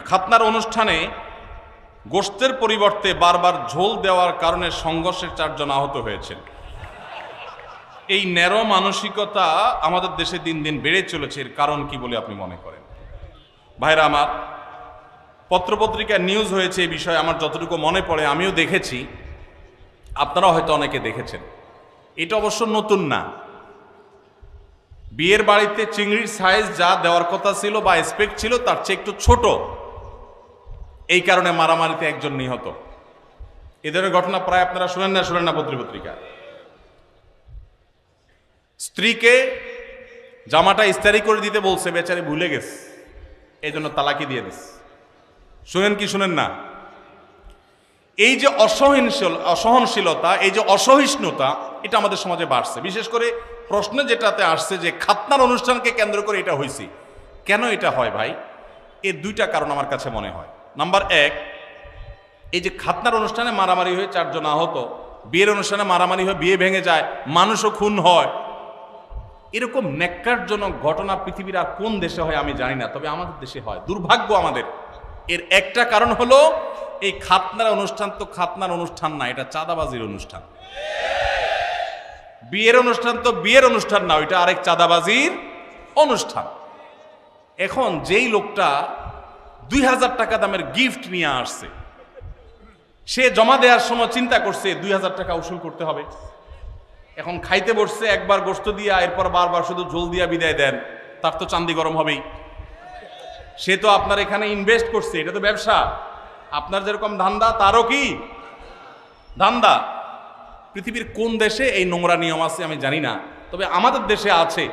খাতনার অনুষ্ঠানে গোশতের পরিবর্তে বারবার ঝোল দেওয়ার কারণে সংঘর্ষে 4 জন আহত হয়েছেন। এই ন্যারো মানসিকতা আমাদের দেশে দিন দিন বেড়ে চলেছে। এর কারণ কি বলে আপনি মনে করেন? ভাইরা আমার, পত্রপত্রিকায় নিউজ হয়েছে এই বিষয়ে, আমার যতটুকু মনে পড়ে আমিও দেখেছি, আপনারাও হয়তো অনেকে দেখেছেন। এটা অবশ্য নতুন না। বিয়ের বাড়িতে চিংড়ির সাইজ যা দেওয়ার কথা ছিল বা এক্সপেক্ট ছিল তার চেয়ে একটু ছোট, এই কারণে মারামারিতে 1 জন নিহত। এ ধরনের ঘটনা প্রায় আপনারা শুনেন না পত্রপত্রিকা। স্ত্রীকে জামাটা ইস্তারি করে দিতে বলছে, বেচারি ভুলে গেছে, এই জন্য তালাকি দিয়ে দিস। শুনেন কি শুনেন না? এই যে অসহনশীলতা, এই যে অসহিষ্ণুতা, এটা আমাদের সমাজে বাড়ছে। বিশেষ করে প্রশ্ন যেটাতে আসছে যে খাতনার অনুষ্ঠানকে কেন্দ্র করে এটা হয়েছে, কেন এটা হয় ভাই? এর 2টা কারণ আমার কাছে মনে হয়। নাম্বার 1, এই যে খাতনার অনুষ্ঠানে মারামারি হয়ে 4 জন আহত, বিয়ের অনুষ্ঠানে মারামারি হয়ে বিয়ে ভেঙে যায়, মানুষও খুন হয়, এরকম ন্যাক্কারজনক ঘটনা পৃথিবীর আর কোন দেশে হয় আমি জানি না, তবে আমাদের দেশে হয়। দুর্ভাগ্য আমাদের। এর একটা কারণ হলো এই খাতনার অনুষ্ঠান তো খাতনার অনুষ্ঠান না, এটা চাঁদাবাজির অনুষ্ঠান। বিয়ের অনুষ্ঠান তো বিয়ের অনুষ্ঠান না, ওইটা আরেক চাঁদাবাজির অনুষ্ঠান। এখন যেই লোকটা 2000 টাকা দামের গিফট নিয়ে আসছে, সে জমা দেওয়ার সময় চিন্তা করছে 2000 টাকা উসুল করতে হবে। এখন খাইতে বসছে, একবার গোশত দিয়া, এরপর বারবার শুধু ঝোল দিয়া বিদায় দেন, তার তো চান্দি গরম হবেই। সে তো আপনার এখানে ইনভেস্ট করছে, এটা তো ব্যবসা। আপনার যেরকম ধান্দা, তারও কি ধান্দা। পৃথিবীর কোন দেশে এই নোংরা নিয়ম আছে আমি জানি না, তবে আমাদের দেশে আছে।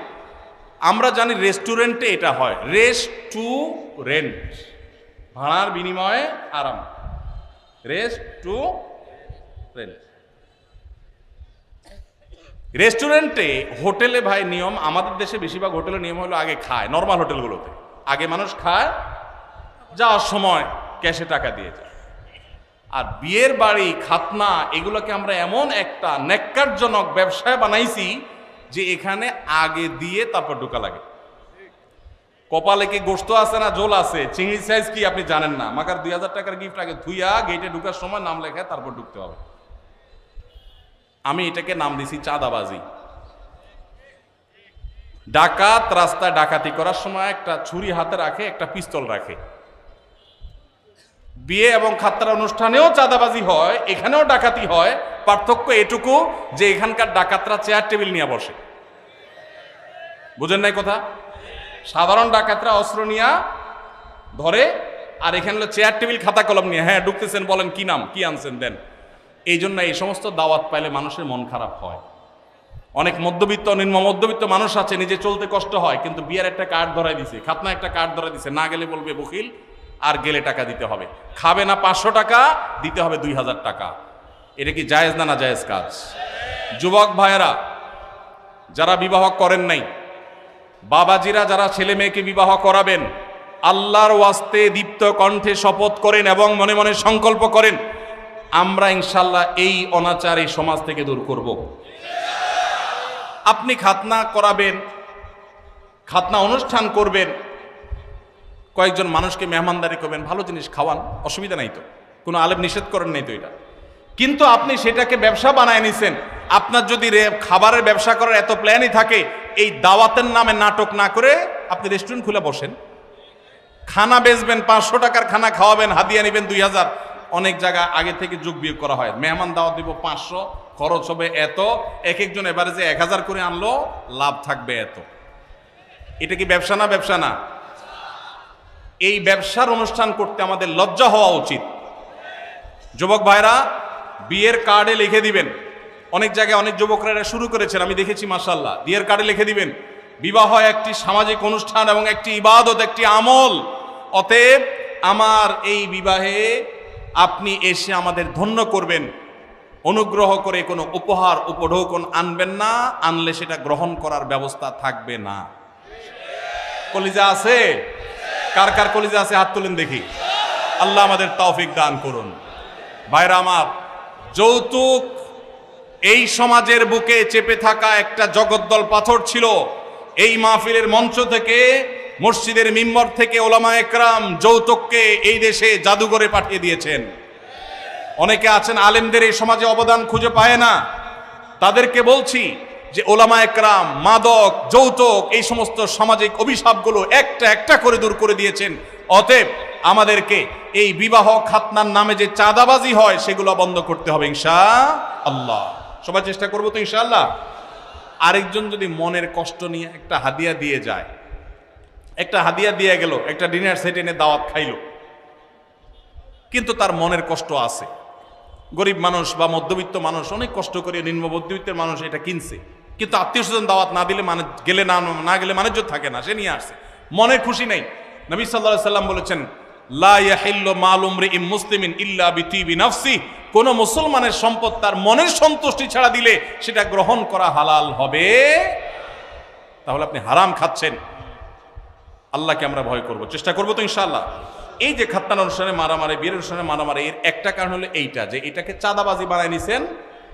আমরা জানি রেস্টুরেন্টে এটা হয়, রেস্টুরেন্ট, ভাড়ার বিনিময়ে আরাম, রেস্টুরেন্টে। হোটেলে ভাই নিয়ম, আমাদের দেশে বেশিরভাগ হোটেলের নিয়ম হলো আগে খায়, নর্মাল হোটেলগুলোতে আগে মানুষ খায়, যাওয়ার সময় ক্যাশে টাকা দিয়ে যায়। আর বিয়ের বাড়ি, খাতনা, এগুলোকে আমরা এমন একটা ন্যাক্কারজনক ব্যবসায় বানাইছি যে এখানে আগে দিয়ে তারপর ঢোকা লাগে। কপালে কি গোশত আছে না ঝোল আছে, চিংড়ি সাইজ কি আপনি জানেন না, মাকার 2000 টাকার গিফট আগে ধুইয়া গেটে ঢুকার সময় নাম লেখা, তারপর ঢুকতে হবে। আমি এটাকে নাম দিছি চাঁদাবাজি। ডাকাত রাস্তায় ডাকাতি করার সময় একটা ছুরি হাতে রাখে, একটা পিস্তল রাখে। বিয়ে এবং খাতনার অনুষ্ঠানেও চাঁদাবাজি হয়, এখানেও ডাকাতি হয়। পার্থক্য এটুকু যে এখানকার ডাকাতরা চেয়ার টেবিল নিয়ে বসে। বুঝেন নাই কথা? সাধারণ ডাকাতরা অস্ত্র নিয়ে ধরে, আর এখানে চেয়ার টেবিল খাতা কলম নিয়ে, হ্যাঁ ঢুকতেছেন, বলেন কি নাম, কি আনছেন দেন। এই জন্য এই সমস্ত দাওয়াত পাইলে মানুষের মন খারাপ হয়। অনেক মধ্যবিত্ত, নিম্ন মধ্যবিত্ত মানুষ আছে, নিজে চলতে কষ্ট হয়, কিন্তু বিয়ের একটা কার্ড ধরাই দিছে, খাতনা একটা কার্ড ধরাই দিছে, না গেলে বলবে বকিল, আর গেলে টাকা দিতে হবে। খাবে না 500 টাকা, দিতে হবে 2000 টাকা। এটা কি জায়েজ না জায়েজ কাজ? যুবক ভাইয়েরা যারা বিবাহ করেন নাই, বাবাজিরা যারা ছেলে মেয়েকে বিবাহ করাবেন, আল্লাহর ওয়াস্তে দীপ্ত কণ্ঠে শপথ করেন এবং মনে মনে সংকল্প করেন, আমরা ইনশাল্লাহ এই অনাচার এই সমাজ থেকে দূর করব। আপনি খাতনা করাবেন, খাতনা অনুষ্ঠান করবেন, কয়েকজন মানুষকে মেহমানদারি করবেন, ভালো জিনিস খাওয়ান, অসুবিধা নাই তো, কোনো আলেম নিষেধ করেন নাই তো এটা। কিন্তু আপনি সেটাকে ব্যবসা বানায় নিছেন। আপনার যদি খাবারের ব্যবসা করার এত প্ল্যানই থাকে, এই দাওয়াতের নামে নাটক না করে আপনি রেস্টুরেন্ট খুলে বসেন, খানা বেচবেন, 500 টাকার খানা খাওয়াবেন, হাদিয়া নেবেন 2000। অনেক জায়গা আগে থেকে যোগ বিয়োগ করা হয়, মেহমান দাওয়াত দিব 500, খরচ হবে এত, এক একজন এবারে যে 1000 করে আনলো, লাভ থাকবে এত। এটা কি ব্যবসা না? ব্যবসা না? এই ব্যবসার অনুষ্ঠান করতে আমাদের লজ্জা হওয়া উচিত। যুবক ভাইরা, বিয়ের কার্ডে লিখে দিবেন, অনেক জায়গায় অনেক যুবকরা এটা শুরু করেছেন, আমি দেখেছি মাশাআল্লাহ। বিয়ের কার্ডে লিখে দিবেন, বিবাহ একটি সামাজিক অনুষ্ঠান এবং একটি ইবাদত, একটি আমল। অতএব আমার এই বিবাহে আপনি এসে আমাদের ধন্য করবেন, অনুগ্রহ করে কোনো উপহার উপঢৌকন আনবেন না, আনলে সেটা গ্রহণ করার ব্যবস্থা থাকবে না। কলিজা আছে? কার কার কলিজা আছে হাত তুলেন দেখি। আল্লাহ আমাদের তৌফিক দান করুন। ভাইরা আমার, যৌতুক এই সমাজের বুকে চেপে থাকা একটা জগদ্দল পাথর ছিল। এই মাহফিলের মঞ্চ থেকে মসজিদের মিম্বর থেকে ওলামা একরাম যৌতুককে এই দেশে জাদুঘরে পাঠিয়ে দিয়েছেন। অনেকে আছেন আলেমদের এই সমাজে অবদান খুঁজে পায় না, তাদেরকে বলছি যে ওলামা একরাম মাদক, যৌতুক এই সমস্ত সামাজিক অভিশাপগুলো একটা একটা করে দূর করে দিয়েছেন। অতএব আমাদেরকে এই বিবাহ খাতনার নামে যে চাঁদাবাজি হয় সেগুলো বন্ধ করতে হবে ইনশাআল্লাহ। সবাই চেষ্টা করবো তো ইনশাআল্লাহ। আরেকজন যদি মনের কষ্ট নিয়ে একটা হাদিয়া দিয়ে যায়, একটা হাদিয়া দিয়ে গেল, একটা ডিনার সেট এনে দাওয়াত খাইল, কিন্তু তার মনের কষ্ট আছে। গরিব মানুষ বা মধ্যবিত্ত মানুষ অনেক কষ্ট করে, নিম্ন মধ্যবিত্তের মানুষ এটা কিনছে, কিন্তু আত্মীয় স্বজন দাওয়াত না দিলে মানে গেলে না গেলে মানুষ থাকে না, সে নিয়ে আসছে, মনে খুশি নেই। নবী সাল্লাল্লাহু আলাইহি সাল্লাম বলেছেন লা ইয়াহিল্লু মালু ইমরিইন মুসলিমিন ইল্লা বিতিবি নাফসি, কোন মুসলমানের সম্পদ তার মনের সন্তুষ্টি ছাড়া দিলে সেটা গ্রহণ করা হালাল হবে। তাহলে আপনি হারাম খাচ্ছেন। আল্লাহকে আমরা ভয় করব, চেষ্টা করবো তো ইনশাআল্লাহ। এই যে খাতনান অনুষ্ঠানে মারামারি, বিয়ের অনুষ্ঠানে মারামারি, এর একটা কারণ হলো এইটা যে এটাকে চাঁদাবাজি বানায় নিছেন।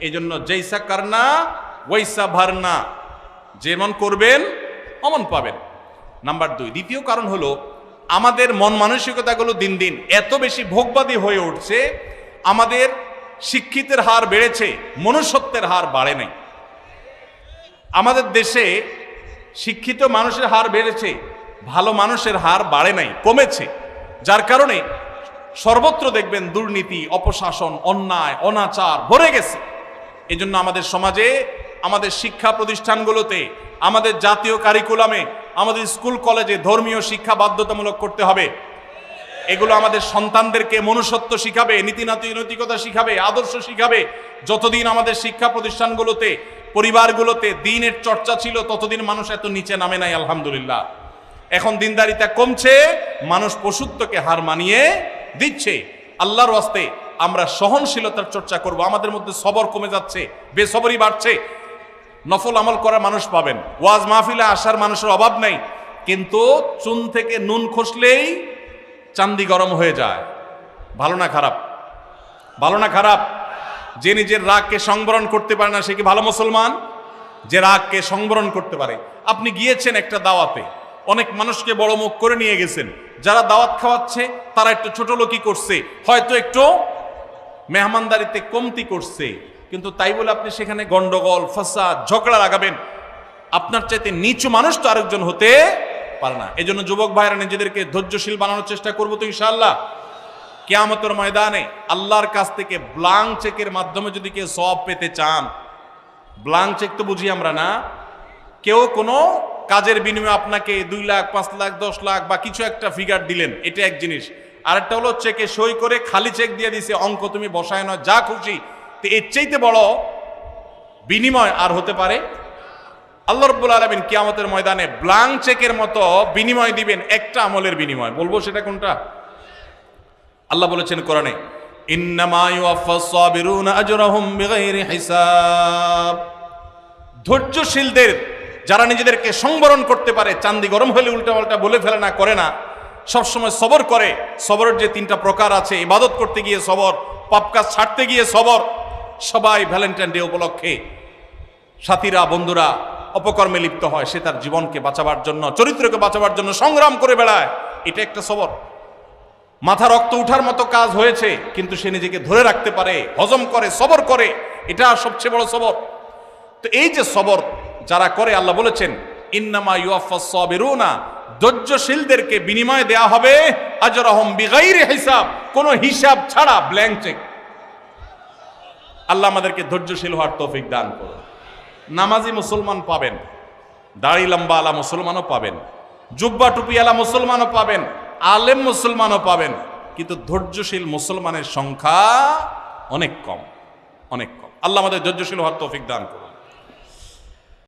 এই জন্য জৈসা কারনা ওয়াইসা ভারনা, যেমন করবেন অমন পাবেন। নাম্বার 2, দ্বিতীয় কারণ হলো আমাদের মন মানসিকতাগুলো দিন দিন এত বেশি ভোগবাদী হয়ে উঠছে, আমাদের শিক্ষিতের হার বেড়েছে, মনুষ্যত্বের হার বাড়ে নাই। আমাদের দেশে শিক্ষিত মানুষের হার বেড়েছে, ভালো মানুষের হার বাড়ে নাই, কমেছে। যার কারণে সর্বত্র দেখবেন দুর্নীতি, অপশাসন, অন্যায়, অনাচার ভরে গেছে। এজন্য আমাদের সমাজে, আমাদের শিক্ষা প্রতিষ্ঠানগুলোতে, আমাদের জাতীয় কারিকুলামে, আমাদের স্কুল কলেজে ধর্মীয় শিক্ষা বাধ্যতামূলক করতে হবে। এগুলো আমাদের সন্তানদেরকে মনুষ্যত্ব শিখাবে, নৈতিকতা শিখাবে, আদর্শ শিখাবে। যতদিন আমাদের শিক্ষা প্রতিষ্ঠানগুলোতে, পরিবারগুলোতে দ্বীনের চর্চা ছিল, ততদিন মানুষ এত নিচে নামে নাই আলহামদুলিল্লাহ। এখন দিনদারিতা কমছে, মানুষ পশুত্বকে হার মানিয়ে দিচ্ছে। আল্লাহর ওয়াস্তে আমরা সহনশীলতার চর্চা করব। আমাদের মধ্যে সবর কমে যাচ্ছে, বেসবরই বাড়ছে। নফল আমল করা মানুষ পাবেন, ওয়াজ মাহফিলে আসার মানুষের অভাব নেই, কিন্তু চুন থেকে নুন খসলেই চান্দি গরম হয়ে যায়। ভালো না খারাপ? ভালো না খারাপ? যে নিজের রাগকে সংবরণ করতে পারে না সে কি ভালো মুসলমান? যে রাগকে সংবরণ করতে পারে। আপনি গিয়েছেন একটা দাওয়াতে, অনেক মানুষকে বড় মুখ করে নিয়ে গেছেন, যারা দাওয়াত খাওয়াচ্ছে তারা একটু ছোট লোকই করছে, হয়তো একটু মেহমানদারিতে কমতি করছে, কিন্তু তাই বলে আপনি সেখানে গন্ডগোল, ফাসাদ, ঝগড়া লাগাবেন? আপনার চাইতে নিচু মানুষ তো আরেকজন হতে পারে না। এই জন্য যুবক ভাইরা নিজেদেরকে ধৈর্যশীল বানানোর চেষ্টা করবো তো ইনশাআল্লাহ। কিয়ামতের ময়দানে আল্লাহর কাছ থেকে ব্লাঙ্ক চেকের মাধ্যমে যদি কেউ সওয়াব পেতে চান, ব্লাঙ্ক চেক তো বুঝি আমরা না, কেউ কোনো কাজের বিনিময়ে আপনাকে 2 লাখ, 5 লাখ, 10 লাখ বা কিছু একটা ফিগার দিলেন, এটা এক জিনিস। আরেকটা হলো চেকে সই করে খালি চেক দিয়ে দিছে, অঙ্ক তুমি বসায় নয়, যা খুশি। তো এর চাইতে বড় বিনিময় আর হতে পারে? আল্লাহ রাব্বুল আলামিন কিয়ামতের ময়দানে ব্লাঙ্ক চেকের মতো বিনিময় দিবেন, একটা আমলের বিনিময়। বলবো সেটা কোনটা? আল্লাহ বলেছেন কোরআনে, ইন্নামা ইউওয়াফাস সাবিরুনা আজরাহুম বিগাইরি হিসাব। ধৈর্যশীলদের, যারা নিজেদেরকে সংবরণ করতে পারে, চান্দি গরম হলে উল্টাপাল্টা বলে ফেলে না, করে না, সবসময় সবর করে। সবরের যে 3টা প্রকার আছে, ইবাদত করতে গিয়ে সবর, পাপ কাজ ছাড়তে গিয়ে সবর। সবাই ভ্যালেন্টাইন ডে উপলক্ষে সাথীরা, বন্ধুরা অপকর্মে লিপ্ত হয়, সে তার জীবনকে বাঁচাবার জন্য, চরিত্রকে বাঁচাবার জন্য সংগ্রাম করে বেড়ায়, এটা একটা সবর। মাথা রক্ত উঠার মতো কাজ হয়েছে, কিন্তু সে নিজেকে ধরে রাখতে পারে, হজম করে, সবর করে, এটা সবচেয়ে বড় সবর। তো এই যে সবর যারা করে, আল্লাহ বলেছেন ইন্নামা ইউওয়াফাস সাবিরুনা, ধৈর্যশীলদেরকে বিনিময় দেয়া হবে আজরাহুম বিগাইরি হিসাব, কোনো হিসাব ছাড়া, ব্ল্যাঙ্ক চেক। আল্লাহ আমাদেরকে ধৈর্যশীল হওয়ার তৌফিক দান করুন। নামাজি মুসলমান পাবেন, দাড়ি লম্বা আলা মুসলমানও পাবেন, জুব্বা টুপি আলা মুসলমানও পাবেন, আলেম মুসলমানও পাবেন, কিন্তু ধৈর্যশীল মুসলমানের সংখ্যা অনেক কম, অনেক কম। আল্লাহ আমাদের ধৈর্যশীল হওয়ার তৌফিক দান করুন।